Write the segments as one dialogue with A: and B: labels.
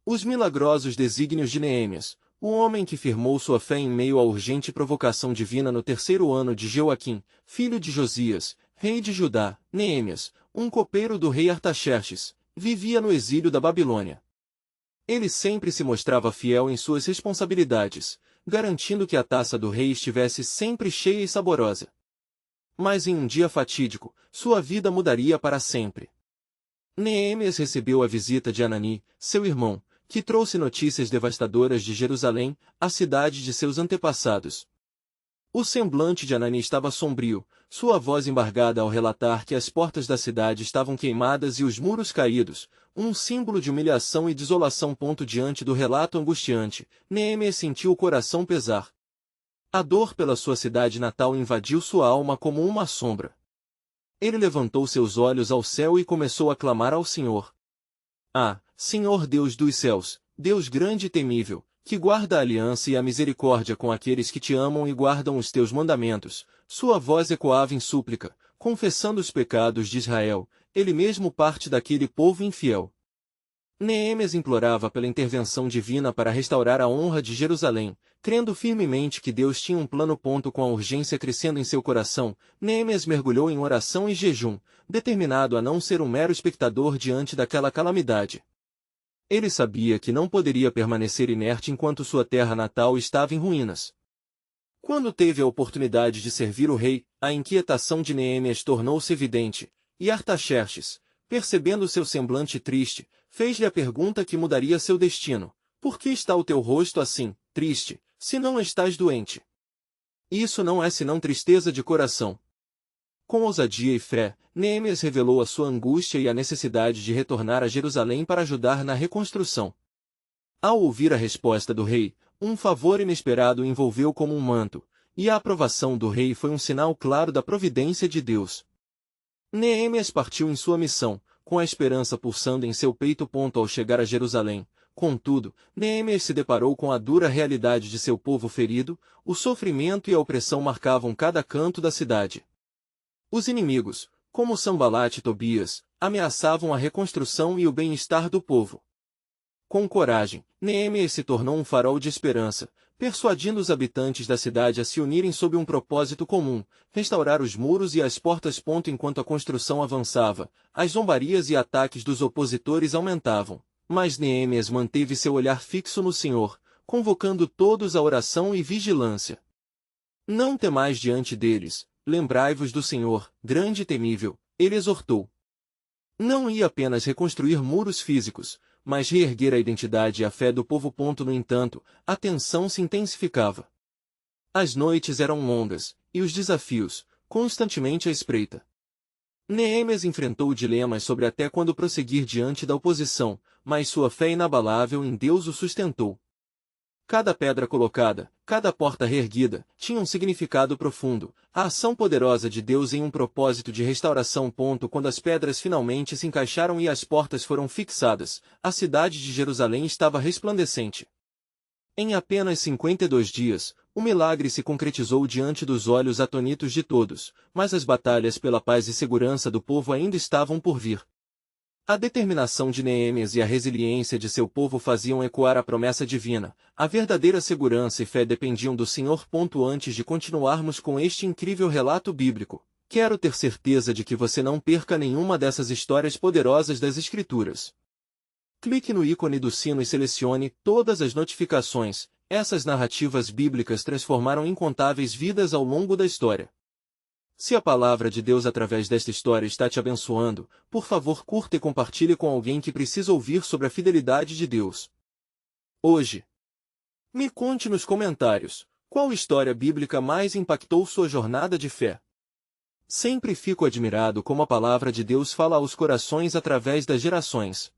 A: Os milagrosos desígnios de Neemias, o homem que firmou sua fé em meio à urgente provocação divina no terceiro ano de Joaquim, filho de Josias, rei de Judá. Neemias, um copeiro do rei Artaxerxes, vivia no exílio da Babilônia. Ele sempre se mostrava fiel em suas responsabilidades, garantindo que a taça do rei estivesse sempre cheia e saborosa. Mas em um dia fatídico, sua vida mudaria para sempre. Neemias recebeu a visita de Anani, seu irmão, que trouxe notícias devastadoras de Jerusalém, a cidade de seus antepassados. O semblante de Anani estava sombrio, sua voz embargada ao relatar que as portas da cidade estavam queimadas e os muros caídos, um símbolo de humilhação e desolação. Diante do relato angustiante, Neemias sentiu o coração pesar. A dor pela sua cidade natal invadiu sua alma como uma sombra. Ele levantou seus olhos ao céu e começou a clamar ao Senhor. Ah, Senhor Deus dos céus, Deus grande e temível, que guarda a aliança e a misericórdia com aqueles que te amam e guardam os teus mandamentos. Sua voz ecoava em súplica, confessando os pecados de Israel, ele mesmo parte daquele povo infiel. Neemias implorava pela intervenção divina para restaurar a honra de Jerusalém, crendo firmemente que Deus tinha um plano. Com a urgência crescendo em seu coração, Neemias mergulhou em oração e jejum, determinado a não ser um mero espectador diante daquela calamidade. Ele sabia que não poderia permanecer inerte enquanto sua terra natal estava em ruínas. Quando teve a oportunidade de servir o rei, a inquietação de Neemias tornou-se evidente, e Artaxerxes, percebendo seu semblante triste, fez-lhe a pergunta que mudaria seu destino: por que está o teu rosto assim, triste, se não estás doente? Isso não é senão tristeza de coração. Com ousadia e fé, Neemias revelou a sua angústia e a necessidade de retornar a Jerusalém para ajudar na reconstrução. Ao ouvir a resposta do rei, um favor inesperado o envolveu como um manto, e a aprovação do rei foi um sinal claro da providência de Deus. Neemias partiu em sua missão, com a esperança pulsando em seu peito. Ao chegar a Jerusalém, contudo, Neemias se deparou com a dura realidade de seu povo ferido, o sofrimento e a opressão marcavam cada canto da cidade. Os inimigos, como Sanbalate e Tobias, ameaçavam a reconstrução e o bem-estar do povo. Com coragem, Neemias se tornou um farol de esperança, persuadindo os habitantes da cidade a se unirem sob um propósito comum: restaurar os muros e as portas. Enquanto a construção avançava, as zombarias e ataques dos opositores aumentavam, mas Neemias manteve seu olhar fixo no Senhor, convocando todos à oração e vigilância. Não temais diante deles, lembrai-vos do Senhor, grande e temível, ele exortou. Não ia apenas reconstruir muros físicos, mas reerguer a identidade e a fé do povo. No entanto, a tensão se intensificava. As noites eram longas, e os desafios, constantemente à espreita. Neemias enfrentou dilemas sobre até quando prosseguir diante da oposição, mas sua fé inabalável em Deus o sustentou. Cada pedra colocada, cada porta reerguida, tinha um significado profundo, a ação poderosa de Deus em um propósito de restauração. Quando as pedras finalmente se encaixaram e as portas foram fixadas, a cidade de Jerusalém estava resplandecente. Em apenas 52 dias, o milagre se concretizou diante dos olhos atônitos de todos, mas as batalhas pela paz e segurança do povo ainda estavam por vir. A determinação de Neemias e a resiliência de seu povo faziam ecoar a promessa divina. A verdadeira segurança e fé dependiam do Senhor. Antes de continuarmos com este incrível relato bíblico, quero ter certeza de que você não perca nenhuma dessas histórias poderosas das Escrituras. Clique no ícone do sino e selecione todas as notificações. Essas narrativas bíblicas transformaram incontáveis vidas ao longo da história. Se a palavra de Deus através desta história está te abençoando, por favor curta e compartilhe com alguém que precisa ouvir sobre a fidelidade de Deus. Hoje, me conte nos comentários, qual história bíblica mais impactou sua jornada de fé? Sempre fico admirado como a palavra de Deus fala aos corações através das gerações.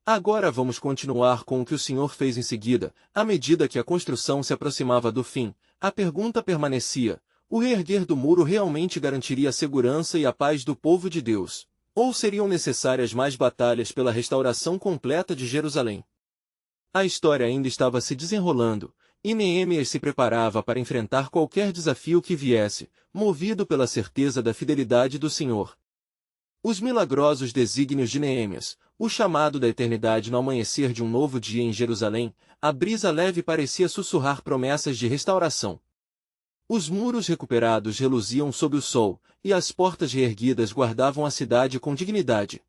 A: Agora vamos continuar com o que o Senhor fez em seguida. À medida que a construção se aproximava do fim, a pergunta permanecia: o reerguer do muro realmente garantiria a segurança e a paz do povo de Deus? Ou seriam necessárias mais batalhas pela restauração completa de Jerusalém? A história ainda estava se desenrolando, e Neemias se preparava para enfrentar qualquer desafio que viesse, movido pela certeza da fidelidade do Senhor. Os milagrosos desígnios de Neemias, o chamado da eternidade no amanhecer de um novo dia em Jerusalém, a brisa leve parecia sussurrar promessas de restauração. Os muros recuperados reluziam sob o sol, e as portas reerguidas guardavam a cidade com dignidade.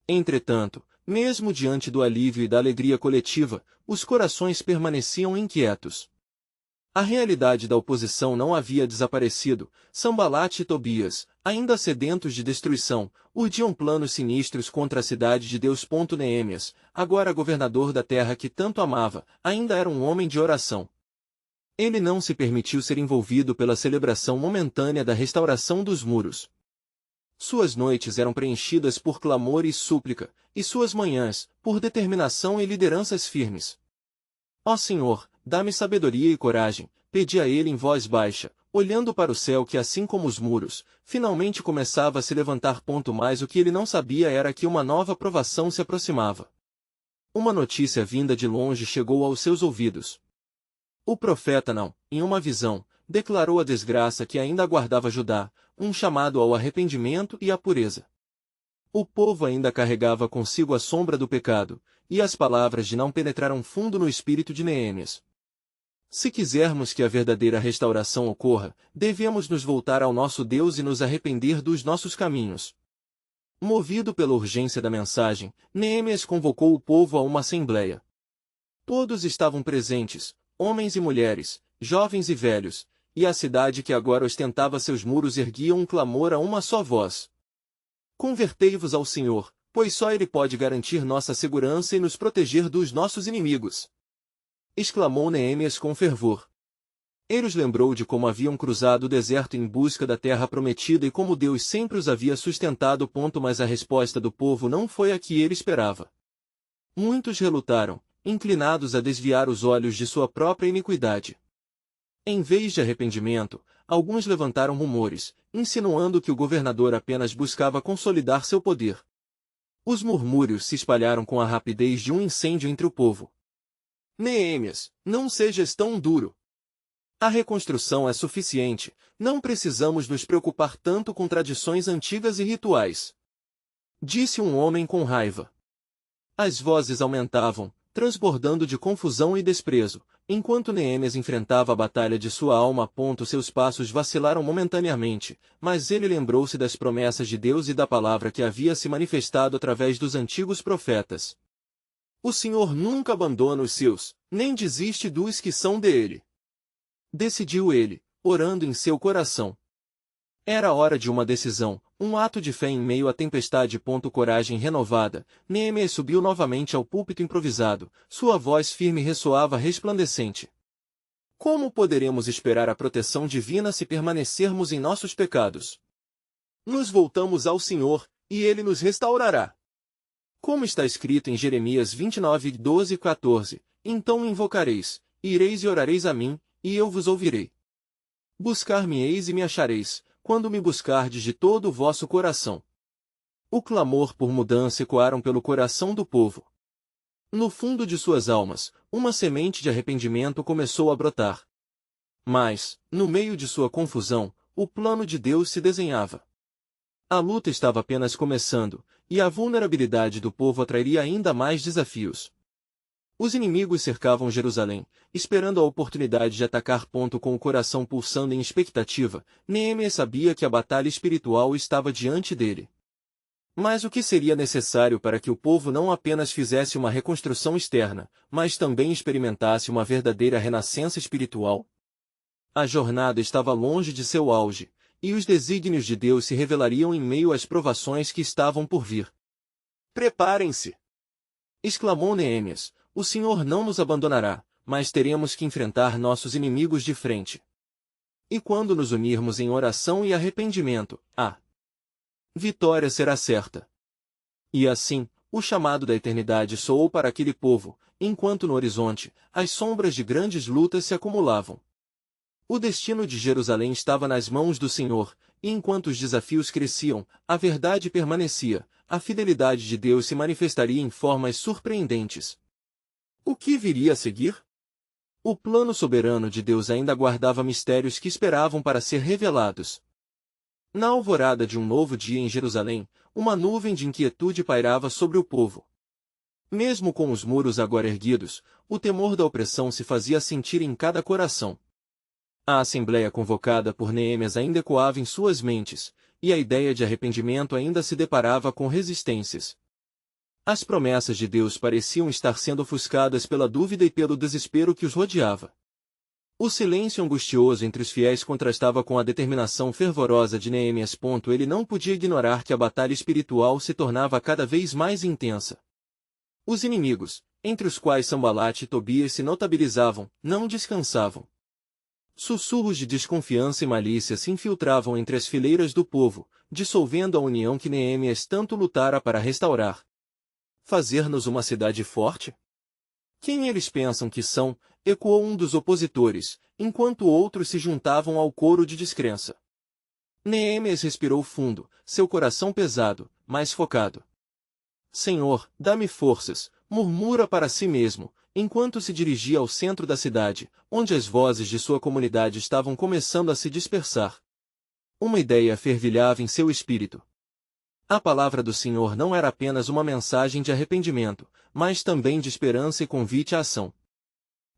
A: Entretanto, mesmo diante do alívio e da alegria coletiva, os corações permaneciam inquietos. A realidade da oposição não havia desaparecido. Sanbalate e Tobias, ainda sedentos de destruição, urdiam planos sinistros contra a cidade de Deus. Neemias, agora governador da terra que tanto amava, ainda era um homem de oração. Ele não se permitiu ser envolvido pela celebração momentânea da restauração dos muros. Suas noites eram preenchidas por clamor e súplica, e suas manhãs, por determinação e lideranças firmes. Ó Senhor, dá-me sabedoria e coragem, pedia ele em voz baixa, olhando para o céu que, assim como os muros, finalmente começava a se levantar. Mas o que ele não sabia era que uma nova provação se aproximava. Uma notícia vinda de longe chegou aos seus ouvidos. O profeta não, em uma visão, declarou a desgraça que ainda aguardava Judá, um chamado ao arrependimento e à pureza. O povo ainda carregava consigo a sombra do pecado, e as palavras de não penetraram fundo no espírito de Neemias. Se quisermos que a verdadeira restauração ocorra, devemos nos voltar ao nosso Deus e nos arrepender dos nossos caminhos. Movido pela urgência da mensagem, Neemias convocou o povo a uma assembleia. Todos estavam presentes, homens e mulheres, jovens e velhos, e a cidade que agora ostentava seus muros erguia um clamor a uma só voz. Convertei-vos ao Senhor, pois só Ele pode garantir nossa segurança e nos proteger dos nossos inimigos. Exclamou Neemias com fervor. Ele os lembrou de como haviam cruzado o deserto em busca da terra prometida e como Deus sempre os havia sustentado. Mas a resposta do povo não foi a que ele esperava. Muitos relutaram, inclinados a desviar os olhos de sua própria iniquidade. Em vez de arrependimento, alguns levantaram rumores, insinuando que o governador apenas buscava consolidar seu poder. Os murmúrios se espalharam com a rapidez de um incêndio entre o povo. Neemias, não sejas tão duro. A reconstrução é suficiente, não precisamos nos preocupar tanto com tradições antigas e rituais. Disse um homem com raiva. As vozes aumentavam, transbordando de confusão e desprezo, enquanto Neemias enfrentava a batalha de sua alma. Seus passos vacilaram momentaneamente, mas ele lembrou-se das promessas de Deus e da palavra que havia se manifestado através dos antigos profetas. O Senhor nunca abandona os seus, nem desiste dos que são dele. Decidiu ele, orando em seu coração. Era a hora de uma decisão, um ato de fé em meio à tempestade. Coragem renovada, Neemias subiu novamente ao púlpito improvisado, sua voz firme ressoava resplandecente. Como poderemos esperar a proteção divina se permanecermos em nossos pecados? Nos voltamos ao Senhor, e Ele nos restaurará. Como está escrito em Jeremias 29, 12 e 14, então me invocareis, ireis e orareis a mim, e eu vos ouvirei. Buscar-me-eis e me achareis, quando me buscardes de todo o vosso coração. O clamor por mudança ecoaram pelo coração do povo. No fundo de suas almas, uma semente de arrependimento começou a brotar. Mas, no meio de sua confusão, o plano de Deus se desenhava. A luta estava apenas começando, e a vulnerabilidade do povo atrairia ainda mais desafios. Os inimigos cercavam Jerusalém, esperando a oportunidade de atacar. Com o coração pulsando em expectativa, Neemias sabia que a batalha espiritual estava diante dele. Mas o que seria necessário para que o povo não apenas fizesse uma reconstrução externa, mas também experimentasse uma verdadeira renascença espiritual? A jornada estava longe de seu auge, e os desígnios de Deus se revelariam em meio às provações que estavam por vir. Preparem-se! Exclamou Neemias, o Senhor não nos abandonará, mas teremos que enfrentar nossos inimigos de frente. E quando nos unirmos em oração e arrependimento, a vitória será certa. E assim, o chamado da eternidade soou para aquele povo, enquanto no horizonte, as sombras de grandes lutas se acumulavam. O destino de Jerusalém estava nas mãos do Senhor, e enquanto os desafios cresciam, a verdade permanecia, a fidelidade de Deus se manifestaria em formas surpreendentes. O que viria a seguir? O plano soberano de Deus ainda guardava mistérios que esperavam para ser revelados. Na alvorada de um novo dia em Jerusalém, uma nuvem de inquietude pairava sobre o povo. Mesmo com os muros agora erguidos, o temor da opressão se fazia sentir em cada coração. A assembleia convocada por Neemias ainda ecoava em suas mentes, e a ideia de arrependimento ainda se deparava com resistências. As promessas de Deus pareciam estar sendo ofuscadas pela dúvida e pelo desespero que os rodeava. O silêncio angustioso entre os fiéis contrastava com a determinação fervorosa de Neemias. Ele não podia ignorar que a batalha espiritual se tornava cada vez mais intensa. Os inimigos, entre os quais Sambalate e Tobias se notabilizavam, não descansavam. Sussurros de desconfiança e malícia se infiltravam entre as fileiras do povo, dissolvendo a união que Neemias tanto lutara para restaurar. Fazer-nos uma cidade forte? Quem eles pensam que são? Ecoou um dos opositores, enquanto outros se juntavam ao coro de descrença. Neemias respirou fundo, seu coração pesado, mas focado. Senhor, dá-me forças, murmura para si mesmo, enquanto se dirigia ao centro da cidade, onde as vozes de sua comunidade estavam começando a se dispersar. Uma ideia fervilhava em seu espírito. A palavra do Senhor não era apenas uma mensagem de arrependimento, mas também de esperança e convite à ação.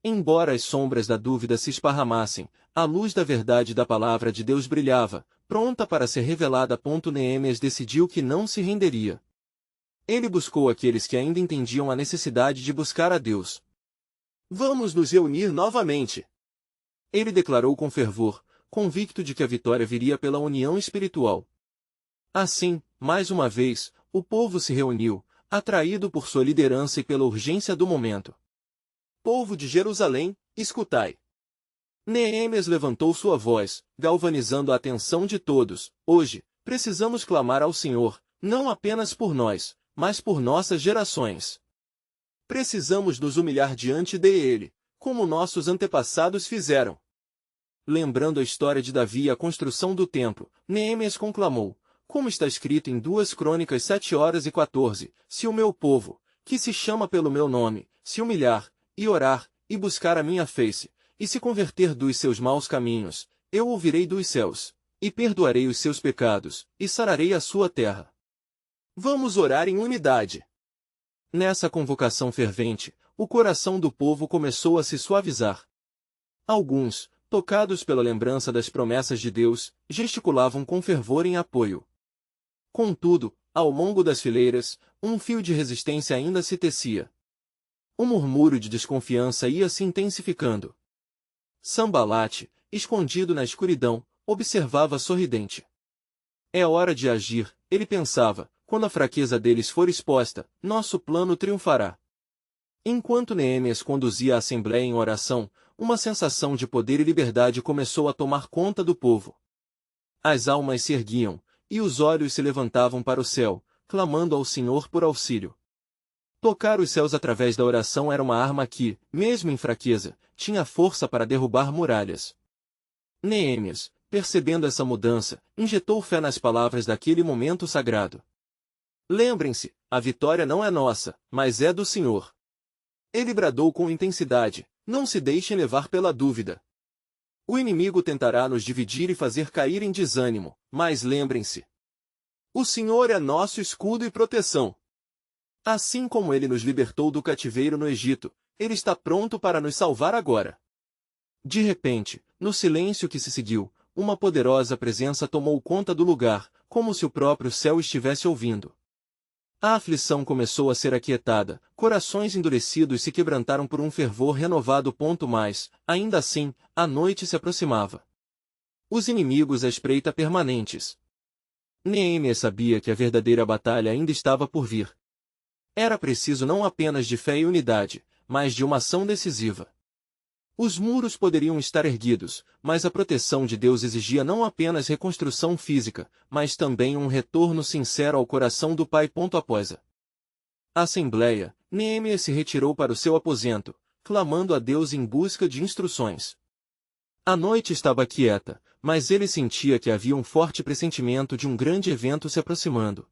A: Embora as sombras da dúvida se esparramassem, a luz da verdade da palavra de Deus brilhava, pronta para ser revelada. Neemias decidiu que não se renderia. Ele buscou aqueles que ainda entendiam a necessidade de buscar a Deus. Vamos nos reunir novamente. Ele declarou com fervor, convicto de que a vitória viria pela união espiritual. Assim, mais uma vez, o povo se reuniu, atraído por sua liderança e pela urgência do momento. Povo de Jerusalém, escutai. Neemias levantou sua voz, galvanizando a atenção de todos. Hoje, precisamos clamar ao Senhor, não apenas por nós, mas por nossas gerações. Precisamos nos humilhar diante dele, como nossos antepassados fizeram. Lembrando a história de Davi e a construção do templo, Neemias conclamou, como está escrito em 2 Crônicas 7:14, se o meu povo, que se chama pelo meu nome, se humilhar, e orar, e buscar a minha face, e se converter dos seus maus caminhos, eu ouvirei dos céus, e perdoarei os seus pecados, e sararei a sua terra. Vamos orar em unidade. Nessa convocação fervente, o coração do povo começou a se suavizar. Alguns, tocados pela lembrança das promessas de Deus, gesticulavam com fervor em apoio. Contudo, ao longo das fileiras, um fio de resistência ainda se tecia. O murmúrio de desconfiança ia se intensificando. Sambalate, escondido na escuridão, observava sorridente. É hora de agir, ele pensava, quando a fraqueza deles for exposta, nosso plano triunfará. Enquanto Neemias conduzia a assembleia em oração, uma sensação de poder e liberdade começou a tomar conta do povo. As almas se erguiam, e os olhos se levantavam para o céu, clamando ao Senhor por auxílio. Tocar os céus através da oração era uma arma que, mesmo em fraqueza, tinha força para derrubar muralhas. Neemias, percebendo essa mudança, injetou fé nas palavras daquele momento sagrado. Lembrem-se, a vitória não é nossa, mas é do Senhor. Ele bradou com intensidade, não se deixem levar pela dúvida. O inimigo tentará nos dividir e fazer cair em desânimo, mas lembrem-se. O Senhor é nosso escudo e proteção. Assim como ele nos libertou do cativeiro no Egito, ele está pronto para nos salvar agora. De repente, no silêncio que se seguiu, uma poderosa presença tomou conta do lugar, como se o próprio céu estivesse ouvindo. A aflição começou a ser aquietada, corações endurecidos se quebrantaram por um fervor renovado. Mas, ainda assim, a noite se aproximava. Os inimigos à espreita permanentes. Neemias sabia que a verdadeira batalha ainda estava por vir. Era preciso não apenas de fé e unidade, mas de uma ação decisiva. Os muros poderiam estar erguidos, mas a proteção de Deus exigia não apenas reconstrução física, mas também um retorno sincero ao coração do Pai. Após a assembleia, Neemias se retirou para o seu aposento, clamando a Deus em busca de instruções. A noite estava quieta, mas ele sentia que havia um forte pressentimento de um grande evento se aproximando.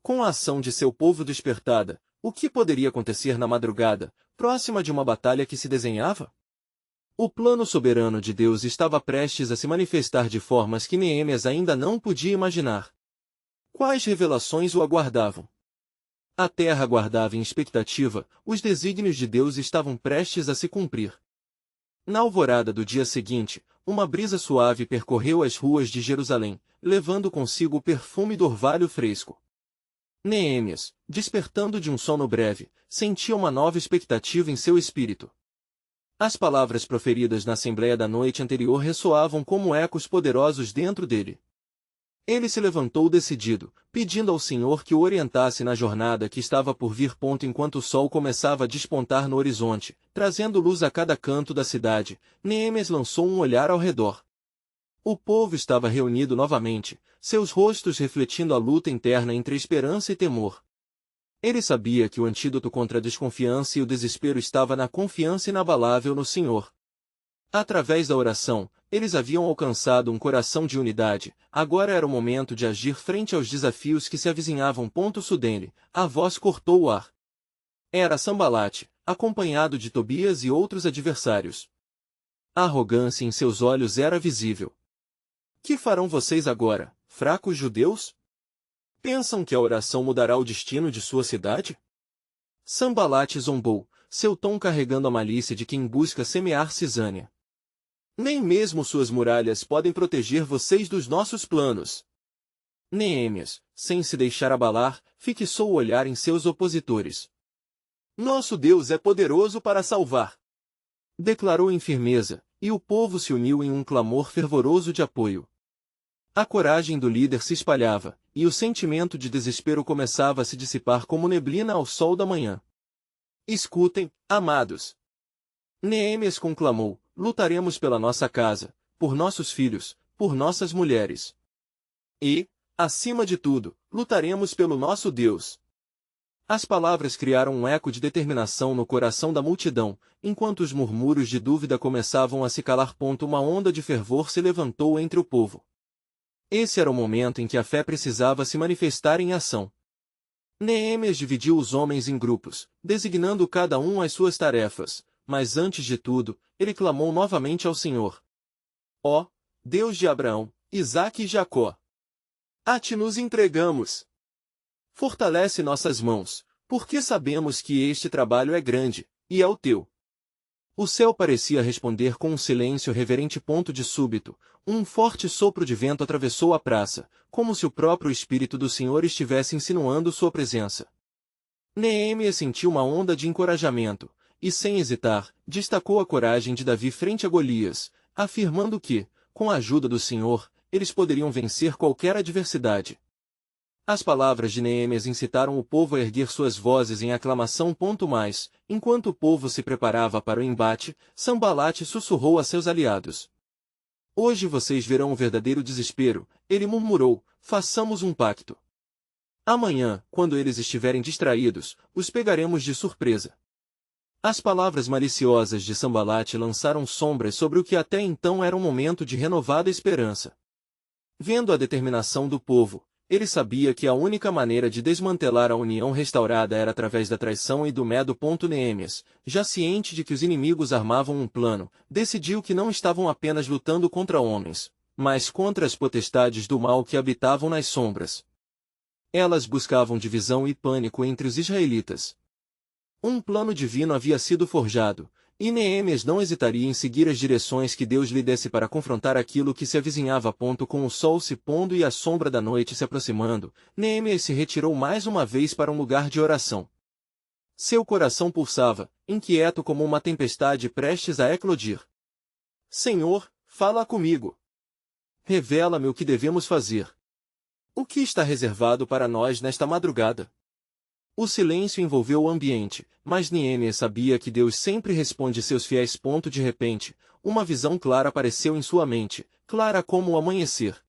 A: Com a ação de seu povo despertada, o que poderia acontecer na madrugada, próxima de uma batalha que se desenhava? O plano soberano de Deus estava prestes a se manifestar de formas que Neemias ainda não podia imaginar. Quais revelações o aguardavam? A terra aguardava em expectativa, os desígnios de Deus estavam prestes a se cumprir. Na alvorada do dia seguinte, uma brisa suave percorreu as ruas de Jerusalém, levando consigo o perfume do orvalho fresco. Neemias, despertando de um sono breve, sentia uma nova expectativa em seu espírito. As palavras proferidas na assembleia da noite anterior ressoavam como ecos poderosos dentro dele. Ele se levantou decidido, pedindo ao Senhor que o orientasse na jornada que estava por vir. Enquanto o sol começava a despontar no horizonte, trazendo luz a cada canto da cidade, Neemias lançou um olhar ao redor. O povo estava reunido novamente, seus rostos refletindo a luta interna entre esperança e temor. Ele sabia que o antídoto contra a desconfiança e o desespero estava na confiança inabalável no Senhor. Através da oração, eles haviam alcançado um coração de unidade, agora era o momento de agir frente aos desafios que se avizinhavam. Sudene, a voz cortou o ar. Era Sambalate, acompanhado de Tobias e outros adversários. A arrogância em seus olhos era visível. Que farão vocês agora, fracos judeus? Pensam que a oração mudará o destino de sua cidade? Sambalate zombou, seu tom carregando a malícia de quem busca semear cisânia. Nem mesmo suas muralhas podem proteger vocês dos nossos planos. Neemias, sem se deixar abalar, fixou o olhar em seus opositores. Nosso Deus é poderoso para salvar, declarou em firmeza, e o povo se uniu em um clamor fervoroso de apoio. A coragem do líder se espalhava, e o sentimento de desespero começava a se dissipar como neblina ao sol da manhã. Escutem, amados. Neemias conclamou, lutaremos pela nossa casa, por nossos filhos, por nossas mulheres. E, acima de tudo, lutaremos pelo nosso Deus. As palavras criaram um eco de determinação no coração da multidão, enquanto os murmúrios de dúvida começavam a se calar. Uma onda de fervor se levantou entre o povo. Esse era o momento em que a fé precisava se manifestar em ação. Neemias dividiu os homens em grupos, designando cada um as suas tarefas, mas antes de tudo, ele clamou novamente ao Senhor. Ó, Deus de Abraão, Isaque e Jacó! A ti nos entregamos. Fortalece nossas mãos, porque sabemos que este trabalho é grande, e é o teu. O céu parecia responder com um silêncio reverente. De súbito, um forte sopro de vento atravessou a praça, como se o próprio Espírito do Senhor estivesse insinuando sua presença. Neemias sentiu uma onda de encorajamento, e sem hesitar, destacou a coragem de Davi frente a Golias, afirmando que, com a ajuda do Senhor, eles poderiam vencer qualquer adversidade. As palavras de Neemias incitaram o povo a erguer suas vozes em aclamação. Mais, enquanto o povo se preparava para o embate, Sambalate sussurrou a seus aliados. Hoje vocês verão o verdadeiro desespero, ele murmurou, façamos um pacto. Amanhã, quando eles estiverem distraídos, os pegaremos de surpresa. As palavras maliciosas de Sambalate lançaram sombras sobre o que até então era um momento de renovada esperança. Vendo a determinação do povo, ele sabia que a única maneira de desmantelar a união restaurada era através da traição e do medo. Neemias, já ciente de que os inimigos armavam um plano, decidiu que não estavam apenas lutando contra homens, mas contra as potestades do mal que habitavam nas sombras. Elas buscavam divisão e pânico entre os israelitas. Um plano divino havia sido forjado, e Neemias não hesitaria em seguir as direções que Deus lhe desse para confrontar aquilo que se avizinhava. Com o sol se pondo e a sombra da noite se aproximando, Neemias se retirou mais uma vez para um lugar de oração. Seu coração pulsava, inquieto como uma tempestade prestes a eclodir. Senhor, fala comigo. Revela-me o que devemos fazer. O que está reservado para nós nesta madrugada? O silêncio envolveu o ambiente, mas Neemias sabia que Deus sempre responde seus fiéis. De repente, uma visão clara apareceu em sua mente, clara como o amanhecer.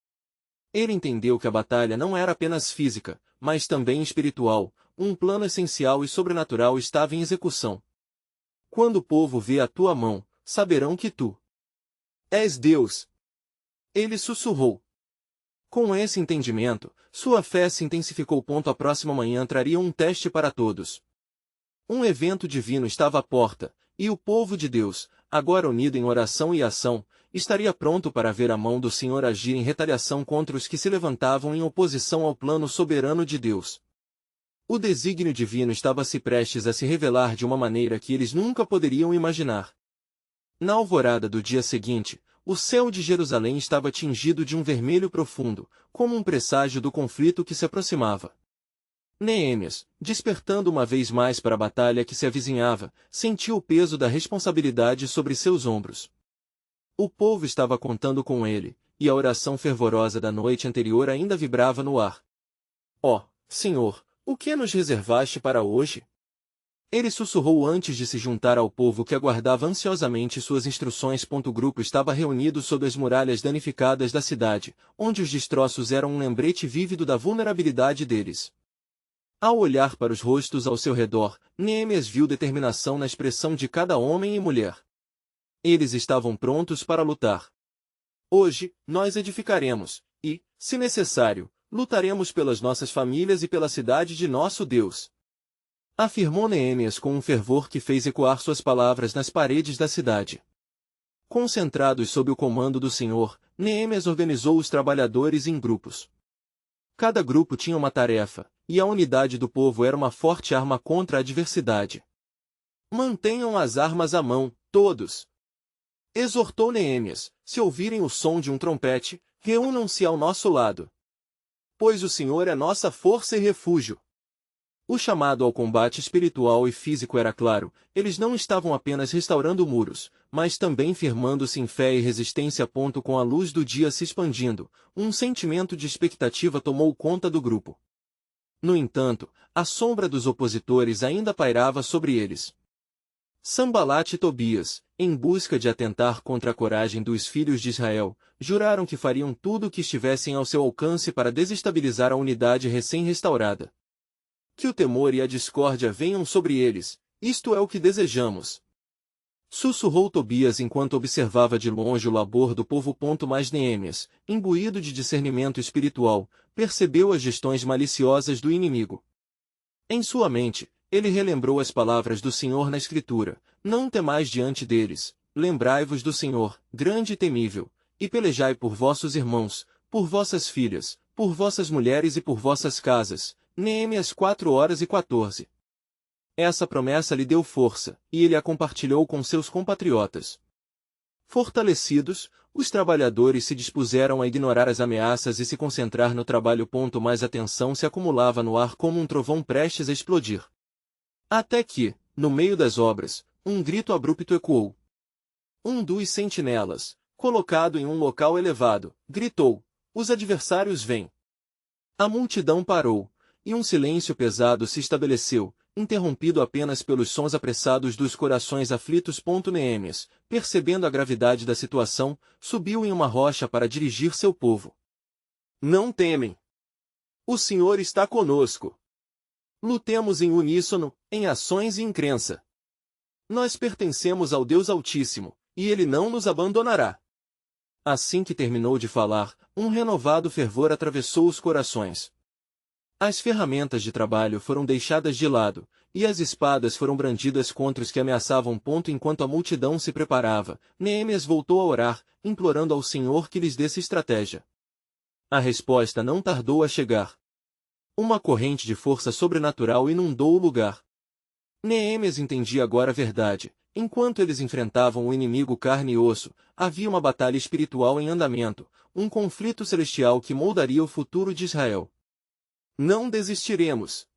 A: Ele entendeu que a batalha não era apenas física, mas também espiritual, um plano essencial e sobrenatural estava em execução. Quando o povo vê a tua mão, saberão que tu és Deus. Ele sussurrou. Com esse entendimento, sua fé se intensificou. A próxima manhã traria um teste para todos. Um evento divino estava à porta, e o povo de Deus, agora unido em oração e ação, estaria pronto para ver a mão do Senhor agir em retaliação contra os que se levantavam em oposição ao plano soberano de Deus. O desígnio divino estava-se prestes a se revelar de uma maneira que eles nunca poderiam imaginar. Na alvorada do dia seguinte, o céu de Jerusalém estava tingido de um vermelho profundo, como um presságio do conflito que se aproximava. Neemias, despertando uma vez mais para a batalha que se avizinhava, sentiu o peso da responsabilidade sobre seus ombros. O povo estava contando com ele, e a oração fervorosa da noite anterior ainda vibrava no ar. Ó, Senhor, o que nos reservaste para hoje? Ele sussurrou antes de se juntar ao povo que aguardava ansiosamente suas instruções. O grupo estava reunido sob as muralhas danificadas da cidade, onde os destroços eram um lembrete vívido da vulnerabilidade deles. Ao olhar para os rostos ao seu redor, Neemias viu determinação na expressão de cada homem e mulher. Eles estavam prontos para lutar. Hoje, nós edificaremos, e, se necessário, lutaremos pelas nossas famílias e pela cidade de nosso Deus. Afirmou Neemias com um fervor que fez ecoar suas palavras nas paredes da cidade. Concentrados sob o comando do Senhor, Neemias organizou os trabalhadores em grupos. Cada grupo tinha uma tarefa, e a unidade do povo era uma forte arma contra a adversidade. Mantenham as armas à mão, todos! Exortou Neemias, se ouvirem o som de um trompete, reúnam-se ao nosso lado. Pois o Senhor é nossa força e refúgio. O chamado ao combate espiritual e físico era claro, eles não estavam apenas restaurando muros, mas também firmando-se em fé e resistência. Com a luz do dia se expandindo, um sentimento de expectativa tomou conta do grupo. No entanto, a sombra dos opositores ainda pairava sobre eles. Sanbalat e Tobias, em busca de atentar contra a coragem dos filhos de Israel, juraram que fariam tudo o que estivessem ao seu alcance para desestabilizar a unidade recém-restaurada. Que o temor e a discórdia venham sobre eles, isto é o que desejamos. Sussurrou Tobias enquanto observava de longe o labor do povo. Mas Neemias, imbuído de discernimento espiritual, percebeu as gestões maliciosas do inimigo. Em sua mente, ele relembrou as palavras do Senhor na Escritura: não temais diante deles, lembrai-vos do Senhor, grande e temível, e pelejai por vossos irmãos, por vossas filhas, por vossas mulheres e por vossas casas. Neemias 4:14. Essa promessa lhe deu força, e ele a compartilhou com seus compatriotas. Fortalecidos, os trabalhadores se dispuseram a ignorar as ameaças e se concentrar no trabalho. Mas a tensão se acumulava no ar como um trovão prestes a explodir. Até que, no meio das obras, um grito abrupto ecoou. Um dos sentinelas, colocado em um local elevado, gritou: os adversários vêm. A multidão parou, e um silêncio pesado se estabeleceu, interrompido apenas pelos sons apressados dos corações aflitos. Neemias, percebendo a gravidade da situação, subiu em uma rocha para dirigir seu povo. Não temem. O Senhor está conosco. Lutemos em uníssono, em ações e em crença. Nós pertencemos ao Deus Altíssimo, e Ele não nos abandonará. Assim que terminou de falar, um renovado fervor atravessou os corações. As ferramentas de trabalho foram deixadas de lado, e as espadas foram brandidas contra os que ameaçavam. Enquanto a multidão se preparava, Neemias voltou a orar, implorando ao Senhor que lhes desse estratégia. A resposta não tardou a chegar. Uma corrente de força sobrenatural inundou o lugar. Neemias entendia agora a verdade. Enquanto eles enfrentavam o inimigo carne e osso, havia uma batalha espiritual em andamento, um conflito celestial que moldaria o futuro de Israel. Não desistiremos!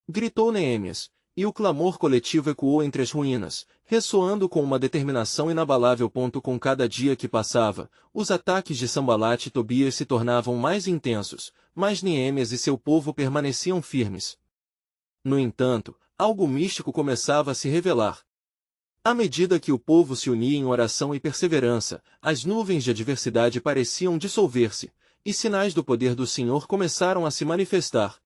A: Gritou Neemias, e o clamor coletivo ecoou entre as ruínas, ressoando com uma determinação inabalável. Com cada dia que passava, os ataques de Sanbalat e Tobias se tornavam mais intensos, mas Neemias e seu povo permaneciam firmes. No entanto, algo místico começava a se revelar. À medida que o povo se unia em oração e perseverança, as nuvens de adversidade pareciam dissolver-se, e sinais do poder do Senhor começaram a se manifestar.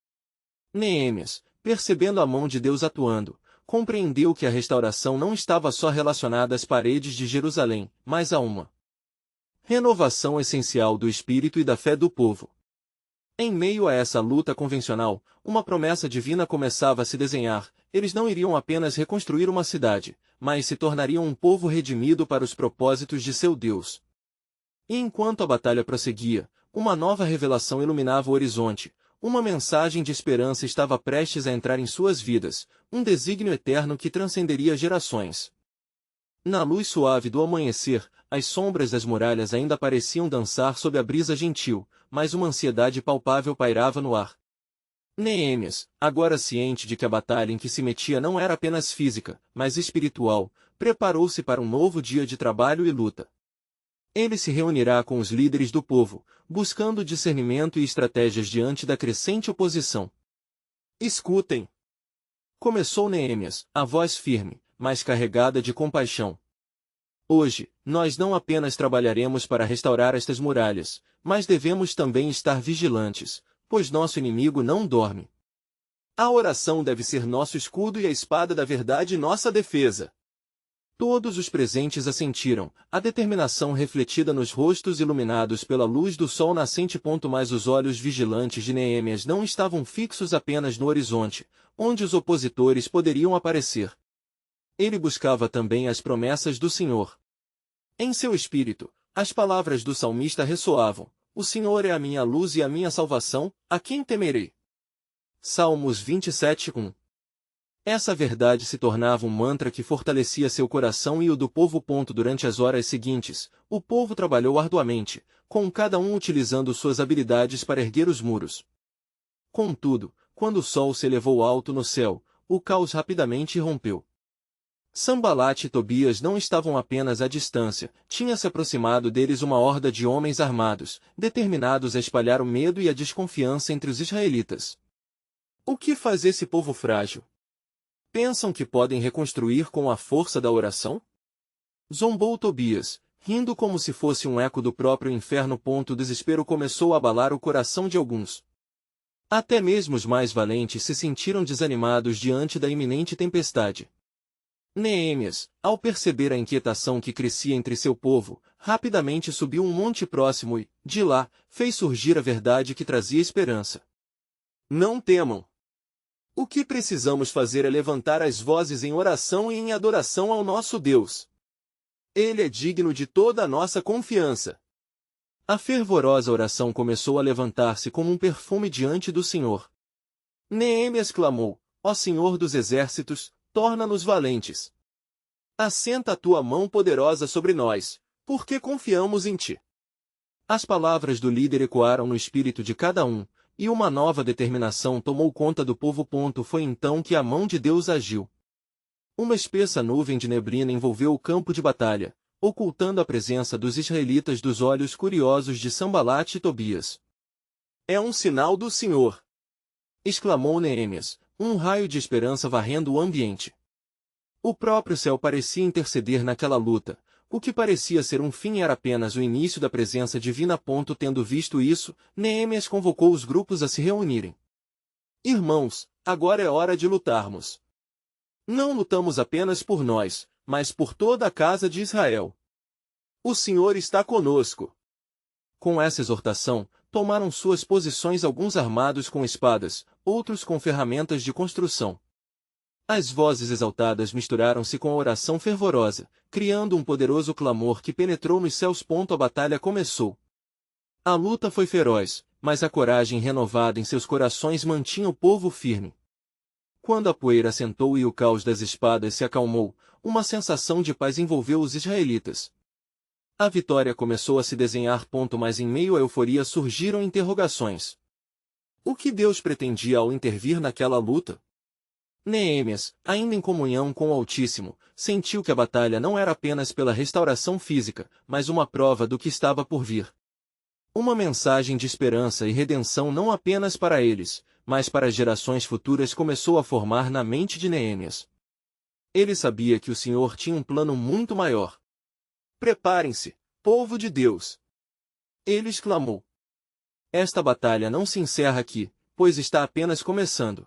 A: Neemias, percebendo a mão de Deus atuando, compreendeu que a restauração não estava só relacionada às paredes de Jerusalém, mas a uma renovação essencial do espírito e da fé do povo. Em meio a essa luta convencional, uma promessa divina começava a se desenhar. Eles não iriam apenas reconstruir uma cidade, mas se tornariam um povo redimido para os propósitos de seu Deus. E enquanto a batalha prosseguia, uma nova revelação iluminava o horizonte. Uma mensagem de esperança estava prestes a entrar em suas vidas, um desígnio eterno que transcenderia gerações. Na luz suave do amanhecer, as sombras das muralhas ainda pareciam dançar sob a brisa gentil, mas uma ansiedade palpável pairava no ar. Neemias, agora ciente de que a batalha em que se metia não era apenas física, mas espiritual, preparou-se para um novo dia de trabalho e luta. Ele se reunirá com os líderes do povo, buscando discernimento e estratégias diante da crescente oposição. Escutem! Começou Neemias, a voz firme, mas carregada de compaixão. Hoje, nós não apenas trabalharemos para restaurar estas muralhas, mas devemos também estar vigilantes, pois nosso inimigo não dorme. A oração deve ser nosso escudo e a espada da verdade nossa defesa. Todos os presentes assentiram, a determinação refletida nos rostos iluminados pela luz do sol nascente. Mas os olhos vigilantes de Neemias não estavam fixos apenas no horizonte, onde os opositores poderiam aparecer. Ele buscava também as promessas do Senhor. Em seu espírito, as palavras do salmista ressoavam: O Senhor é a minha luz e a minha salvação, a quem temerei? Salmos 27:1. Essa verdade se tornava um mantra que fortalecia seu coração e o do povo. Durante as horas seguintes, o povo trabalhou arduamente, com cada um utilizando suas habilidades para erguer os muros. Contudo, quando o sol se elevou alto no céu, o caos rapidamente irrompeu. Sanbalat e Tobias não estavam apenas à distância, tinha se aproximado deles uma horda de homens armados, determinados a espalhar o medo e a desconfiança entre os israelitas. O que faz esse povo frágil? Pensam que podem reconstruir com a força da oração? Zombou Tobias, rindo como se fosse um eco do próprio inferno. O desespero começou a abalar o coração de alguns. Até mesmo os mais valentes se sentiram desanimados diante da iminente tempestade. Neemias, ao perceber a inquietação que crescia entre seu povo, rapidamente subiu um monte próximo e, de lá, fez surgir a verdade que trazia esperança. Não temam! O que precisamos fazer é levantar as vozes em oração e em adoração ao nosso Deus. Ele é digno de toda a nossa confiança. A fervorosa oração começou a levantar-se como um perfume diante do Senhor. Neemias clamou: Ó Senhor dos exércitos, torna-nos valentes. Assenta a tua mão poderosa sobre nós, porque confiamos em ti. As palavras do líder ecoaram no espírito de cada um, e uma nova determinação tomou conta do povo. Foi então que a mão de Deus agiu. Uma espessa nuvem de neblina envolveu o campo de batalha, ocultando a presença dos israelitas dos olhos curiosos de Sanbalat e Tobias. É um sinal do Senhor! Exclamou Neemias, um raio de esperança varrendo o ambiente. O próprio céu parecia interceder naquela luta. O que parecia ser um fim era apenas o início da presença divina. Tendo visto isso, Neemias convocou os grupos a se reunirem. Irmãos, agora é hora de lutarmos. Não lutamos apenas por nós, mas por toda a casa de Israel. O Senhor está conosco. Com essa exortação, tomaram suas posições alguns armados com espadas, outros com ferramentas de construção. As vozes exaltadas misturaram-se com a oração fervorosa, criando um poderoso clamor que penetrou nos céus. A batalha começou. A luta foi feroz, mas a coragem renovada em seus corações mantinha o povo firme. Quando a poeira assentou e o caos das espadas se acalmou, uma sensação de paz envolveu os israelitas. A vitória começou a se desenhar. Mas em meio à euforia surgiram interrogações. O que Deus pretendia ao intervir naquela luta? Neemias, ainda em comunhão com o Altíssimo, sentiu que a batalha não era apenas pela restauração física, mas uma prova do que estava por vir. Uma mensagem de esperança e redenção não apenas para eles, mas para as gerações futuras começou a formar na mente de Neemias. Ele sabia que o Senhor tinha um plano muito maior. Preparem-se, povo de Deus! Ele exclamou. Esta batalha não se encerra aqui, pois está apenas começando.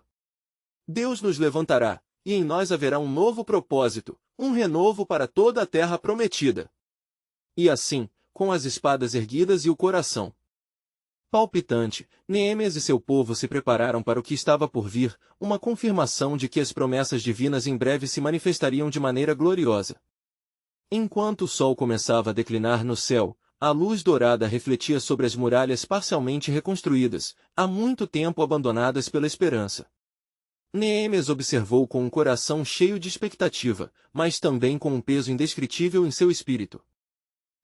A: Deus nos levantará, e em nós haverá um novo propósito, um renovo para toda a terra prometida. E assim, com as espadas erguidas e o coração Palpitante, Neemias e seu povo se prepararam para o que estava por vir, uma confirmação de que as promessas divinas em breve se manifestariam de maneira gloriosa. Enquanto o sol começava a declinar no céu, a luz dourada refletia sobre as muralhas parcialmente reconstruídas, há muito tempo abandonadas pela esperança. Neemias observou com um coração cheio de expectativa, mas também com um peso indescritível em seu espírito.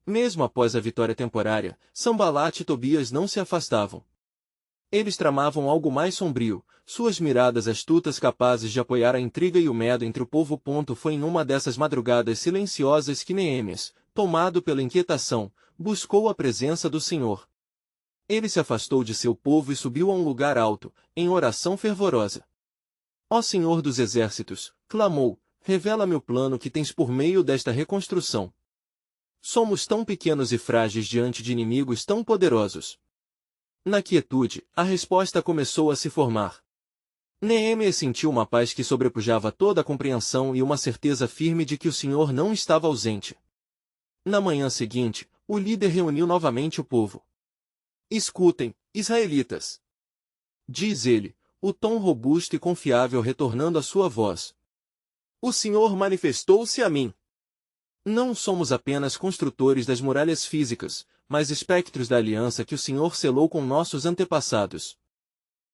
A: Mesmo após a vitória temporária, Sanbalat e Tobias não se afastavam. Eles tramavam algo mais sombrio, suas miradas astutas capazes de apoiar a intriga e o medo entre o povo. Foi em uma dessas madrugadas silenciosas que Neemias, tomado pela inquietação, buscou a presença do Senhor. Ele se afastou de seu povo e subiu a um lugar alto, em oração fervorosa. Ó Senhor dos Exércitos, clamou, revela-me o plano que tens por meio desta reconstrução. Somos tão pequenos e frágeis diante de inimigos tão poderosos. Na quietude, a resposta começou a se formar. Neemias sentiu uma paz que sobrepujava toda a compreensão e uma certeza firme de que o Senhor não estava ausente. Na manhã seguinte, o líder reuniu novamente o povo. Escutem, israelitas! Diz ele, o tom robusto e confiável retornando à sua voz. O Senhor manifestou-se a mim. Não somos apenas construtores das muralhas físicas, mas espectros da aliança que o Senhor selou com nossos antepassados.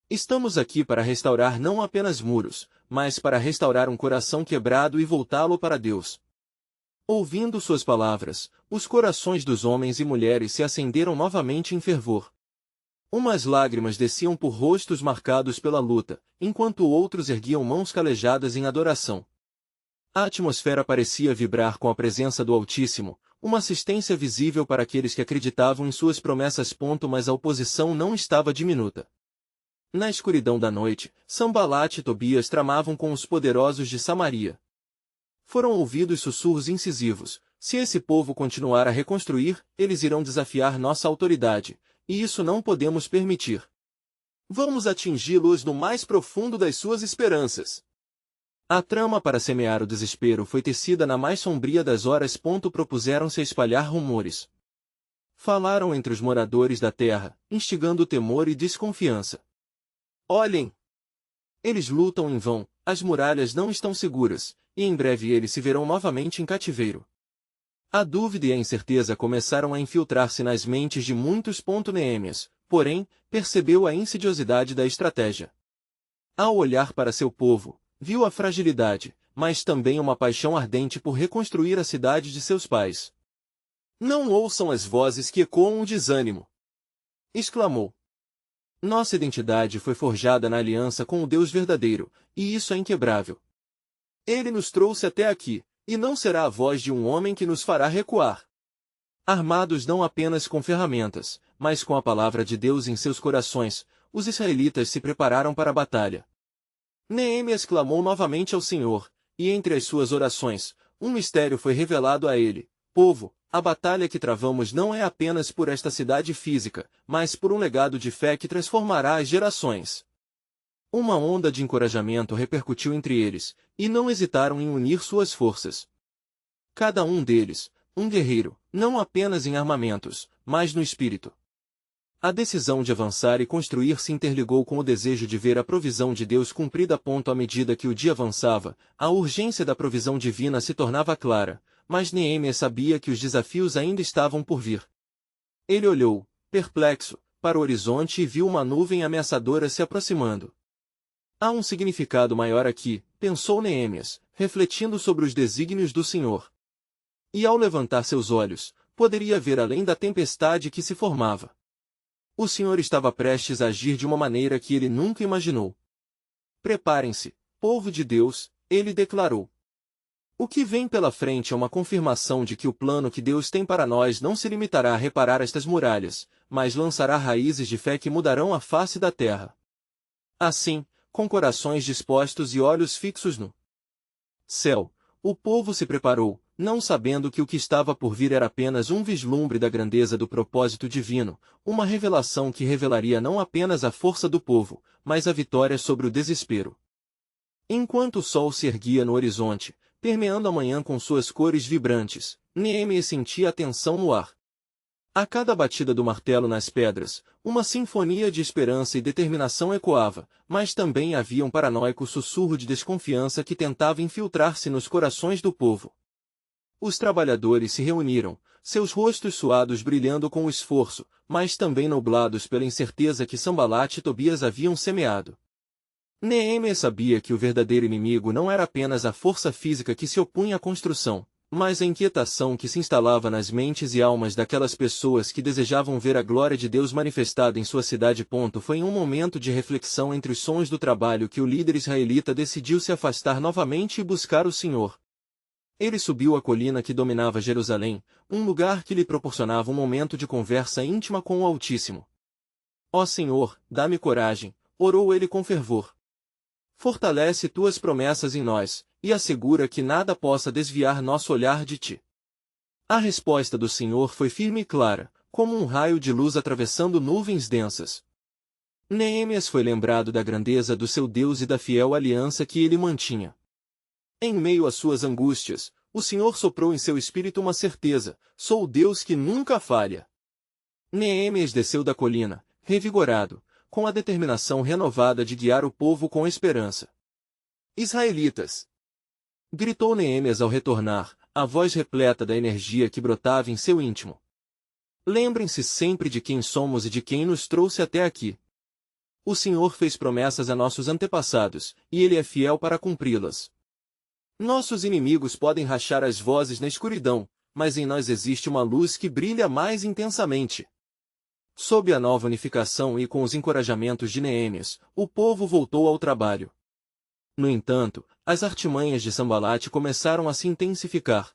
A: Estamos aqui para restaurar não apenas muros, mas para restaurar um coração quebrado e voltá-lo para Deus. Ouvindo suas palavras, os corações dos homens e mulheres se acenderam novamente em fervor. Umas lágrimas desciam por rostos marcados pela luta, enquanto outros erguiam mãos calejadas em adoração. A atmosfera parecia vibrar com a presença do Altíssimo, uma assistência visível para aqueles que acreditavam em suas promessas. Mas a oposição não estava diminuta. Na escuridão da noite, Sanbalat e Tobias tramavam com os poderosos de Samaria. Foram ouvidos sussurros incisivos: se esse povo continuar a reconstruir, eles irão desafiar nossa autoridade, e isso não podemos permitir. Vamos atingi-los no mais profundo das suas esperanças. A trama para semear o desespero foi tecida na mais sombria das horas. Propuseram-se a espalhar rumores. Falaram entre os moradores da terra, instigando temor e desconfiança. Olhem! Eles lutam em vão, as muralhas não estão seguras, e em breve eles se verão novamente em cativeiro. A dúvida e a incerteza começaram a infiltrar-se nas mentes de muitos. Neemias, porém, percebeu a insidiosidade da estratégia. Ao olhar para seu povo, viu a fragilidade, mas também uma paixão ardente por reconstruir a cidade de seus pais. Não ouçam as vozes que ecoam o desânimo! Exclamou. Nossa identidade foi forjada na aliança com o Deus verdadeiro, e isso é inquebrável. Ele nos trouxe até aqui, e não será a voz de um homem que nos fará recuar. Armados não apenas com ferramentas, mas com a palavra de Deus em seus corações, os israelitas se prepararam para a batalha. Neemias clamou novamente ao Senhor, e entre as suas orações, um mistério foi revelado a ele. Povo, a batalha que travamos não é apenas por esta cidade física, mas por um legado de fé que transformará as gerações. Uma onda de encorajamento repercutiu entre eles, e não hesitaram em unir suas forças. Cada um deles, um guerreiro, não apenas em armamentos, mas no espírito. A decisão de avançar e construir se interligou com o desejo de ver a provisão de Deus cumprida. À medida que o dia avançava, a urgência da provisão divina se tornava clara, mas Neemias sabia que os desafios ainda estavam por vir. Ele olhou, perplexo, para o horizonte e viu uma nuvem ameaçadora se aproximando. Há um significado maior aqui, pensou Neemias, refletindo sobre os desígnios do Senhor. E ao levantar seus olhos, poderia ver além da tempestade que se formava. O Senhor estava prestes a agir de uma maneira que ele nunca imaginou. Preparem-se, povo de Deus, ele declarou. O que vem pela frente é uma confirmação de que o plano que Deus tem para nós não se limitará a reparar estas muralhas, mas lançará raízes de fé que mudarão a face da terra. Assim, com corações dispostos e olhos fixos no céu, o povo se preparou, não sabendo que o que estava por vir era apenas um vislumbre da grandeza do propósito divino, uma revelação que revelaria não apenas a força do povo, mas a vitória sobre o desespero. Enquanto o sol se erguia no horizonte, permeando a manhã com suas cores vibrantes, Neemias sentia a tensão no ar. A cada batida do martelo nas pedras, uma sinfonia de esperança e determinação ecoava, mas também havia um paranoico sussurro de desconfiança que tentava infiltrar-se nos corações do povo. Os trabalhadores se reuniram, seus rostos suados brilhando com o esforço, mas também nublados pela incerteza que Sambalat e Tobias haviam semeado. Neemias sabia que o verdadeiro inimigo não era apenas a força física que se opunha à construção, mas a inquietação que se instalava nas mentes e almas daquelas pessoas que desejavam ver a glória de Deus manifestada em sua cidade. Foi em um momento de reflexão entre os sons do trabalho que o líder israelita decidiu se afastar novamente e buscar o Senhor. Ele subiu a colina que dominava Jerusalém, um lugar que lhe proporcionava um momento de conversa íntima com o Altíssimo. Ó Senhor, dá-me coragem, orou ele com fervor. Fortalece tuas promessas em nós, e assegura que nada possa desviar nosso olhar de ti. A resposta do Senhor foi firme e clara, como um raio de luz atravessando nuvens densas. Neemias foi lembrado da grandeza do seu Deus e da fiel aliança que ele mantinha. Em meio às suas angústias, o Senhor soprou em seu espírito uma certeza: sou o Deus que nunca falha. Neemias desceu da colina, revigorado, com a determinação renovada de guiar o povo com esperança. Israelitas! Gritou Neemias ao retornar, a voz repleta da energia que brotava em seu íntimo. Lembrem-se sempre de quem somos e de quem nos trouxe até aqui. O Senhor fez promessas a nossos antepassados, e Ele é fiel para cumpri-las. Nossos inimigos podem rachar as vozes na escuridão, mas em nós existe uma luz que brilha mais intensamente. Sob a nova unificação e com os encorajamentos de Neemias, o povo voltou ao trabalho. No entanto, as artimanhas de Sambalat começaram a se intensificar.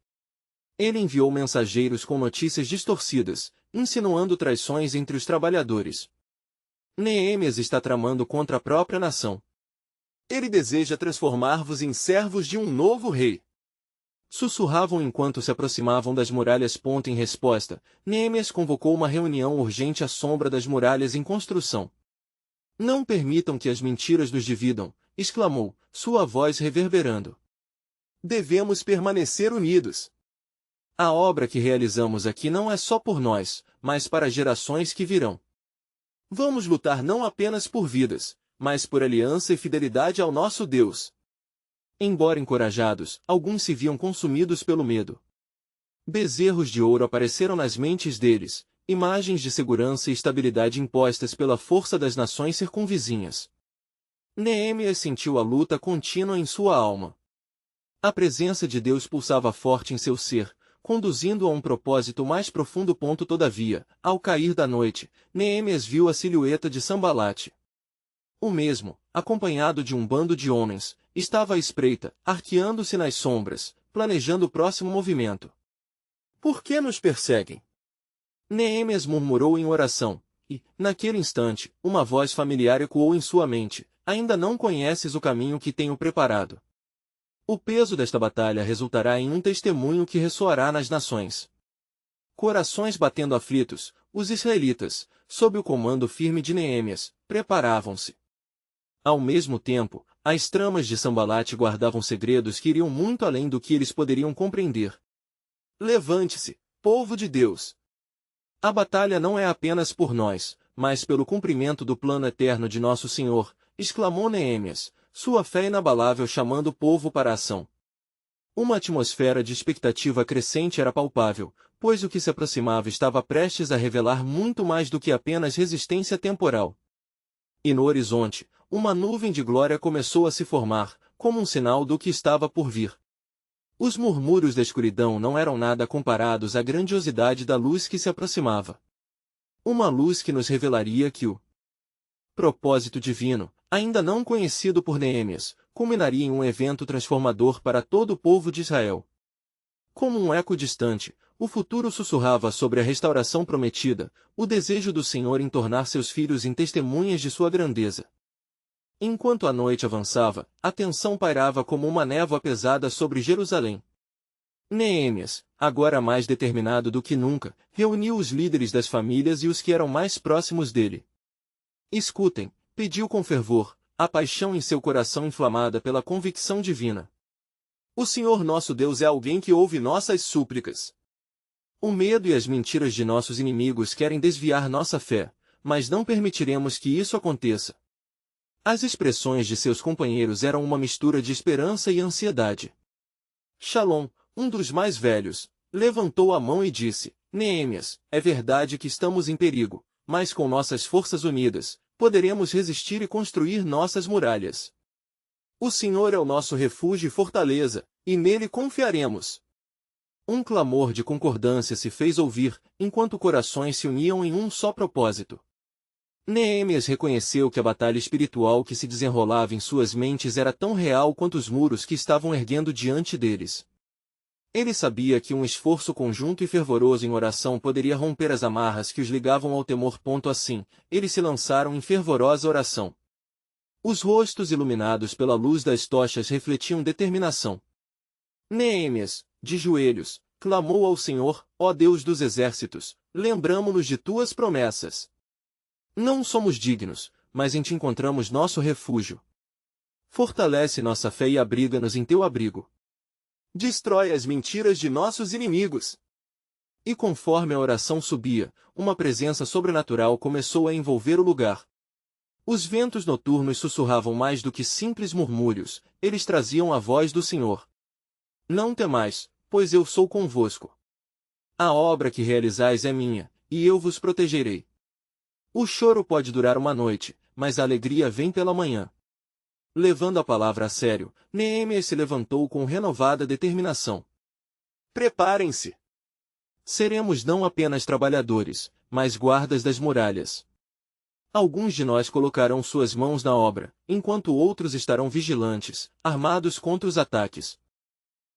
A: Ele enviou mensageiros com notícias distorcidas, insinuando traições entre os trabalhadores. Neemias está tramando contra a própria nação. Ele deseja transformar-vos em servos de um novo rei. Sussurravam enquanto se aproximavam das muralhas. Em resposta, Neemias convocou uma reunião urgente à sombra das muralhas em construção. Não permitam que as mentiras nos dividam, exclamou, sua voz reverberando. Devemos permanecer unidos. A obra que realizamos aqui não é só por nós, mas para gerações que virão. Vamos lutar não apenas por vidas, mas por aliança e fidelidade ao nosso Deus. Embora encorajados, alguns se viam consumidos pelo medo. Bezerros de ouro apareceram nas mentes deles, imagens de segurança e estabilidade impostas pela força das nações circunvizinhas. Neemias sentiu a luta contínua em sua alma. A presença de Deus pulsava forte em seu ser, conduzindo a um propósito mais profundo. Todavia, ao cair da noite, Neemias viu a silhueta de Sambalat. O mesmo, acompanhado de um bando de homens, estava à espreita, arqueando-se nas sombras, planejando o próximo movimento. Por que nos perseguem? Neemias murmurou em oração, e, naquele instante, uma voz familiar ecoou em sua mente: ainda não conheces o caminho que tenho preparado. O peso desta batalha resultará em um testemunho que ressoará nas nações. Corações batendo aflitos, os israelitas, sob o comando firme de Neemias, preparavam-se. Ao mesmo tempo, as tramas de Sambalat guardavam segredos que iriam muito além do que eles poderiam compreender. Levante-se, povo de Deus! A batalha não é apenas por nós, mas pelo cumprimento do plano eterno de nosso Senhor, exclamou Neemias, sua fé inabalável chamando o povo para a ação. Uma atmosfera de expectativa crescente era palpável, pois o que se aproximava estava prestes a revelar muito mais do que apenas resistência temporal. E no horizonte, uma nuvem de glória começou a se formar, como um sinal do que estava por vir. Os murmúrios da escuridão não eram nada comparados à grandiosidade da luz que se aproximava. Uma luz que nos revelaria que o propósito divino, ainda não conhecido por Neemias, culminaria em um evento transformador para todo o povo de Israel. Como um eco distante, o futuro sussurrava sobre a restauração prometida, o desejo do Senhor em tornar seus filhos em testemunhas de sua grandeza. Enquanto a noite avançava, a tensão pairava como uma névoa pesada sobre Jerusalém. Neemias, agora mais determinado do que nunca, reuniu os líderes das famílias e os que eram mais próximos dele. Escutem, pediu com fervor, a paixão em seu coração inflamada pela convicção divina. O Senhor nosso Deus é alguém que ouve nossas súplicas. O medo e as mentiras de nossos inimigos querem desviar nossa fé, mas não permitiremos que isso aconteça. As expressões de seus companheiros eram uma mistura de esperança e ansiedade. Shalom, um dos mais velhos, levantou a mão e disse: Neemias, é verdade que estamos em perigo, mas com nossas forças unidas, poderemos resistir e construir nossas muralhas. O Senhor é o nosso refúgio e fortaleza, e nele confiaremos. Um clamor de concordância se fez ouvir, enquanto corações se uniam em um só propósito. Neemias reconheceu que a batalha espiritual que se desenrolava em suas mentes era tão real quanto os muros que estavam erguendo diante deles. Ele sabia que um esforço conjunto e fervoroso em oração poderia romper as amarras que os ligavam ao temor. Assim, eles se lançaram em fervorosa oração. Os rostos iluminados pela luz das tochas refletiam determinação. Neemias, de joelhos, clamou ao Senhor: ó Deus dos exércitos, lembramo-nos de tuas promessas. Não somos dignos, mas em ti encontramos nosso refúgio. Fortalece nossa fé e abriga-nos em teu abrigo. Destrói as mentiras de nossos inimigos. E conforme a oração subia, uma presença sobrenatural começou a envolver o lugar. Os ventos noturnos sussurravam mais do que simples murmúrios, eles traziam a voz do Senhor. Não temais, pois eu sou convosco. A obra que realizais é minha, e eu vos protegerei. O choro pode durar uma noite, mas a alegria vem pela manhã. Levando a palavra a sério, Neemias se levantou com renovada determinação. Preparem-se! Seremos não apenas trabalhadores, mas guardas das muralhas. Alguns de nós colocarão suas mãos na obra, enquanto outros estarão vigilantes, armados contra os ataques.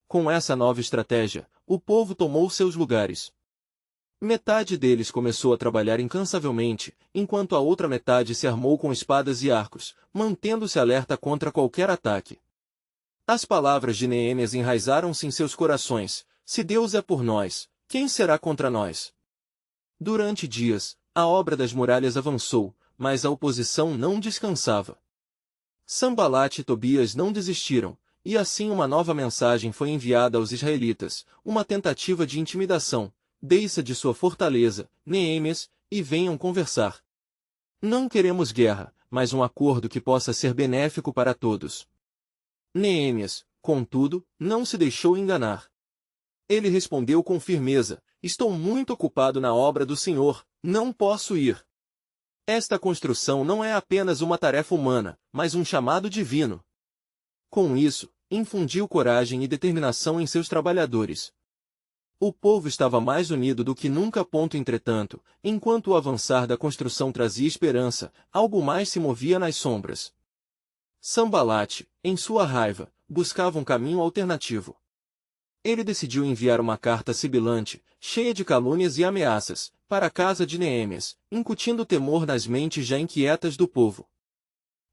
A: Com essa nova estratégia, o povo tomou seus lugares. Metade deles começou a trabalhar incansavelmente, enquanto a outra metade se armou com espadas e arcos, mantendo-se alerta contra qualquer ataque. As palavras de Neemias enraizaram-se em seus corações: se Deus é por nós, quem será contra nós? Durante dias, a obra das muralhas avançou, mas a oposição não descansava. Sanbalat e Tobias não desistiram, e assim uma nova mensagem foi enviada aos israelitas, uma tentativa de intimidação: desça de sua fortaleza, Neemias, e venham conversar. Não queremos guerra, mas um acordo que possa ser benéfico para todos. Neemias, contudo, não se deixou enganar. Ele respondeu com firmeza: estou muito ocupado na obra do Senhor, não posso ir. Esta construção não é apenas uma tarefa humana, mas um chamado divino. Com isso, infundiu coragem e determinação em seus trabalhadores. O povo estava mais unido do que nunca. Entretanto, enquanto o avançar da construção trazia esperança, algo mais se movia nas sombras. Sanbalat, em sua raiva, buscava um caminho alternativo. Ele decidiu enviar uma carta sibilante, cheia de calúnias e ameaças, para a casa de Neemias, incutindo temor nas mentes já inquietas do povo.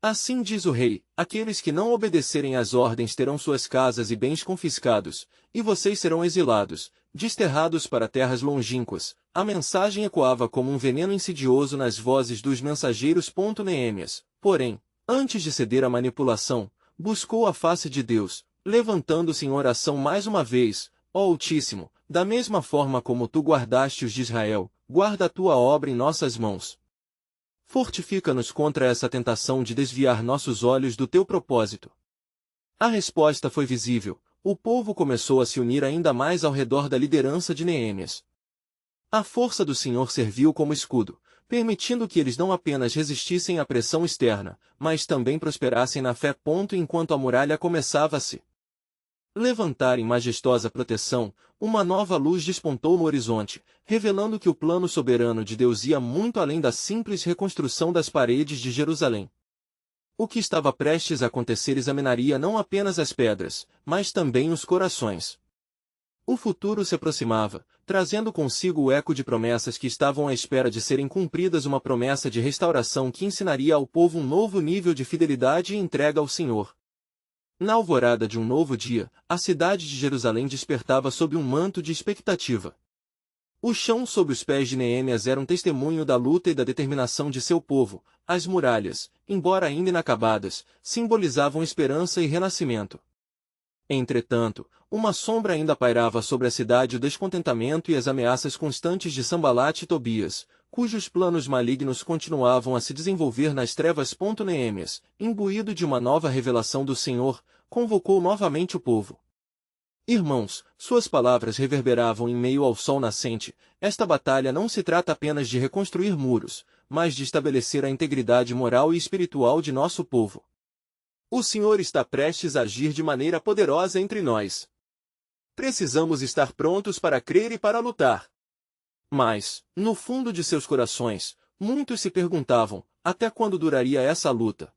A: Assim diz o rei: aqueles que não obedecerem às ordens terão suas casas e bens confiscados, e vocês serão exilados, desterrados para terras longínquas. A mensagem ecoava como um veneno insidioso nas vozes dos mensageiros. Neemias, porém, antes de ceder à manipulação, buscou a face de Deus, levantando-se em oração mais uma vez: ó Altíssimo, da mesma forma como tu guardaste os de Israel, guarda a tua obra em nossas mãos. Fortifica-nos contra essa tentação de desviar nossos olhos do teu propósito. A resposta foi visível. O povo começou a se unir ainda mais ao redor da liderança de Neemias. A força do Senhor serviu como escudo, permitindo que eles não apenas resistissem à pressão externa, mas também prosperassem na fé. Enquanto a muralha começava a se levantar em majestosa proteção, uma nova luz despontou no horizonte, revelando que o plano soberano de Deus ia muito além da simples reconstrução das paredes de Jerusalém. O que estava prestes a acontecer examinaria não apenas as pedras, mas também os corações. O futuro se aproximava, trazendo consigo o eco de promessas que estavam à espera de serem cumpridas, uma promessa de restauração que ensinaria ao povo um novo nível de fidelidade e entrega ao Senhor. Na alvorada de um novo dia, a cidade de Jerusalém despertava sob um manto de expectativa. O chão sob os pés de Neemias era um testemunho da luta e da determinação de seu povo. As muralhas, embora ainda inacabadas, simbolizavam esperança e renascimento. Entretanto, uma sombra ainda pairava sobre a cidade, o descontentamento e as ameaças constantes de Sambalat e Tobias, cujos planos malignos continuavam a se desenvolver nas trevas. Neemias, imbuído de uma nova revelação do Senhor, convocou novamente o povo. Irmãos, suas palavras reverberavam em meio ao sol nascente. Esta batalha não se trata apenas de reconstruir muros, mas de estabelecer a integridade moral e espiritual de nosso povo. O Senhor está prestes a agir de maneira poderosa entre nós. Precisamos estar prontos para crer e para lutar. Mas, no fundo de seus corações, muitos se perguntavam, até quando duraria essa luta?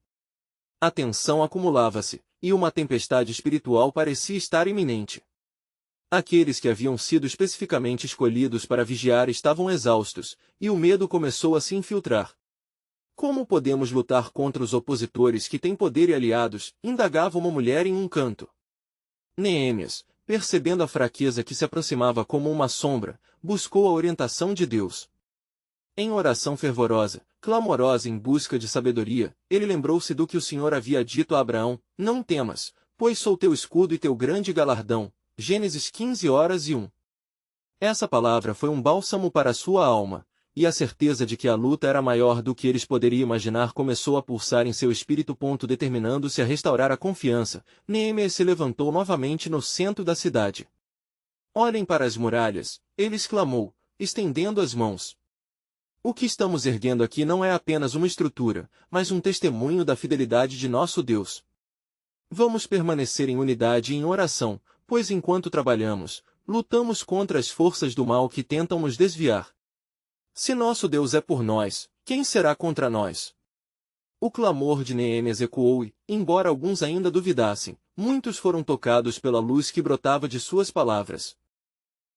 A: A tensão acumulava-se, e uma tempestade espiritual parecia estar iminente. Aqueles que haviam sido especificamente escolhidos para vigiar estavam exaustos, e o medo começou a se infiltrar. Como podemos lutar contra os opositores que têm poder e aliados? Indagava uma mulher em um canto. Neemias, percebendo a fraqueza que se aproximava como uma sombra, buscou a orientação de Deus. Em oração fervorosa, clamorosa em busca de sabedoria, ele lembrou-se do que o Senhor havia dito a Abraão: não temas, pois sou teu escudo e teu grande galardão. Gênesis 15:1. Essa palavra foi um bálsamo para sua alma, e a certeza de que a luta era maior do que eles poderiam imaginar começou a pulsar em seu espírito. Determinando-se a restaurar a confiança, Neemias se levantou novamente no centro da cidade. Olhem para as muralhas, ele exclamou, estendendo as mãos. O que estamos erguendo aqui não é apenas uma estrutura, mas um testemunho da fidelidade de nosso Deus. Vamos permanecer em unidade e em oração, pois enquanto trabalhamos, lutamos contra as forças do mal que tentam nos desviar. Se nosso Deus é por nós, quem será contra nós? O clamor de Neemias ecoou e, embora alguns ainda duvidassem, muitos foram tocados pela luz que brotava de suas palavras.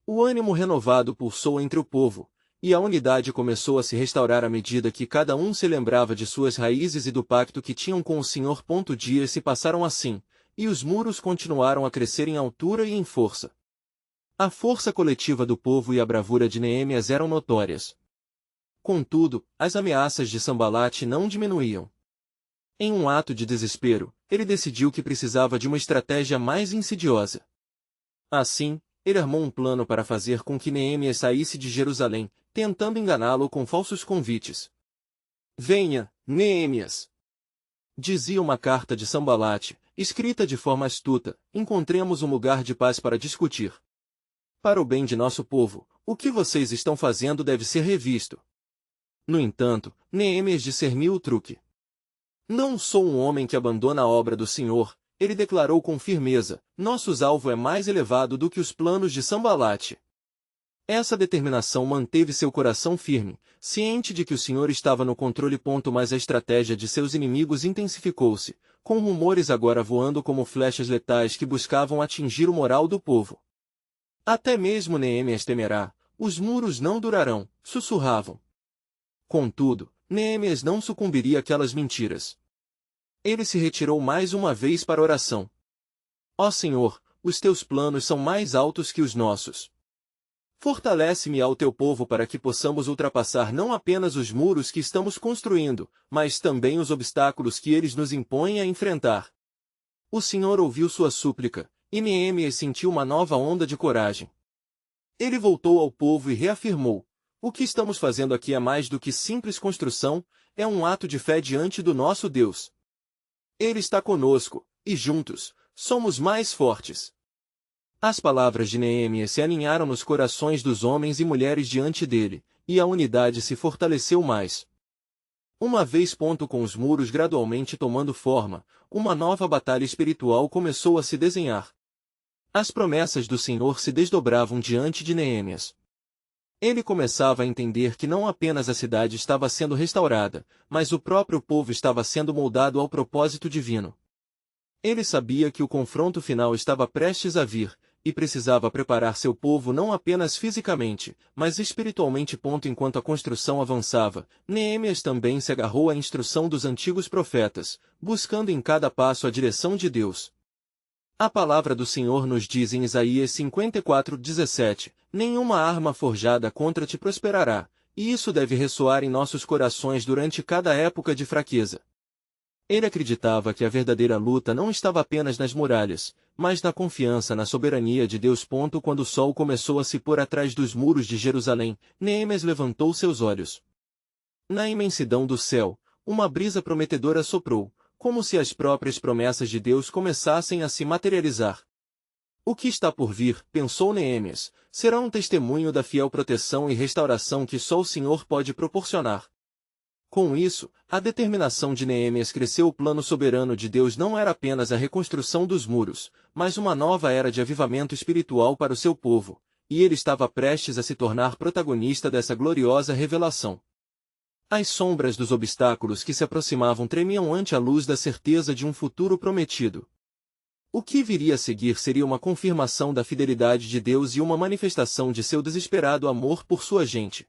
A: O ânimo renovado pulsou entre o povo, e a unidade começou a se restaurar à medida que cada um se lembrava de suas raízes e do pacto que tinham com o Senhor. Dias se passaram assim, e os muros continuaram a crescer em altura e em força. A força coletiva do povo e a bravura de Neemias eram notórias. Contudo, as ameaças de Sambalat não diminuíam. Em um ato de desespero, ele decidiu que precisava de uma estratégia mais insidiosa. Assim, ele armou um plano para fazer com que Neemias saísse de Jerusalém, tentando enganá-lo com falsos convites. Venha, Neemias! Dizia uma carta de Sambalat, escrita de forma astuta, encontremos um lugar de paz para discutir. Para o bem de nosso povo, o que vocês estão fazendo deve ser revisto. No entanto, Neemias discerniu o truque. Não sou um homem que abandona a obra do Senhor, ele declarou com firmeza, nosso alvo é mais elevado do que os planos de Sambalat. Essa determinação manteve seu coração firme, ciente de que o Senhor estava no controle. Mas a estratégia de seus inimigos intensificou-se, com rumores agora voando como flechas letais que buscavam atingir o moral do povo. Até mesmo Neemias temerá, os muros não durarão, sussurravam. Contudo, Neemias não sucumbiria àquelas mentiras. Ele se retirou mais uma vez para a oração. Ó Senhor, os teus planos são mais altos que os nossos. Fortalece-me ao teu povo para que possamos ultrapassar não apenas os muros que estamos construindo, mas também os obstáculos que eles nos impõem a enfrentar. O Senhor ouviu sua súplica, e Neemias sentiu uma nova onda de coragem. Ele voltou ao povo e reafirmou, o que estamos fazendo aqui é mais do que simples construção, é um ato de fé diante do nosso Deus. Ele está conosco, e juntos, somos mais fortes. As palavras de Neemias se aninharam nos corações dos homens e mulheres diante dele, e a unidade se fortaleceu mais. Uma vez com os muros gradualmente tomando forma, uma nova batalha espiritual começou a se desenhar. As promessas do Senhor se desdobravam diante de Neemias. Ele começava a entender que não apenas a cidade estava sendo restaurada, mas o próprio povo estava sendo moldado ao propósito divino. Ele sabia que o confronto final estava prestes a vir, e precisava preparar seu povo não apenas fisicamente, mas espiritualmente. Enquanto a construção avançava, Neemias também se agarrou à instrução dos antigos profetas, buscando em cada passo a direção de Deus. A palavra do Senhor nos diz em Isaías 54:17, nenhuma arma forjada contra ti prosperará, e isso deve ressoar em nossos corações durante cada época de fraqueza. Ele acreditava que a verdadeira luta não estava apenas nas muralhas, mas na confiança na soberania de Deus. Quando o sol começou a se pôr atrás dos muros de Jerusalém, Neemias levantou seus olhos. Na imensidão do céu, uma brisa prometedora soprou, como se as próprias promessas de Deus começassem a se materializar. O que está por vir, pensou Neemias, será um testemunho da fiel proteção e restauração que só o Senhor pode proporcionar. Com isso, a determinação de Neemias cresceu. O plano soberano de Deus não era apenas a reconstrução dos muros, mas uma nova era de avivamento espiritual para o seu povo, e ele estava prestes a se tornar protagonista dessa gloriosa revelação. As sombras dos obstáculos que se aproximavam tremiam ante a luz da certeza de um futuro prometido. O que viria a seguir seria uma confirmação da fidelidade de Deus e uma manifestação de seu desesperado amor por sua gente.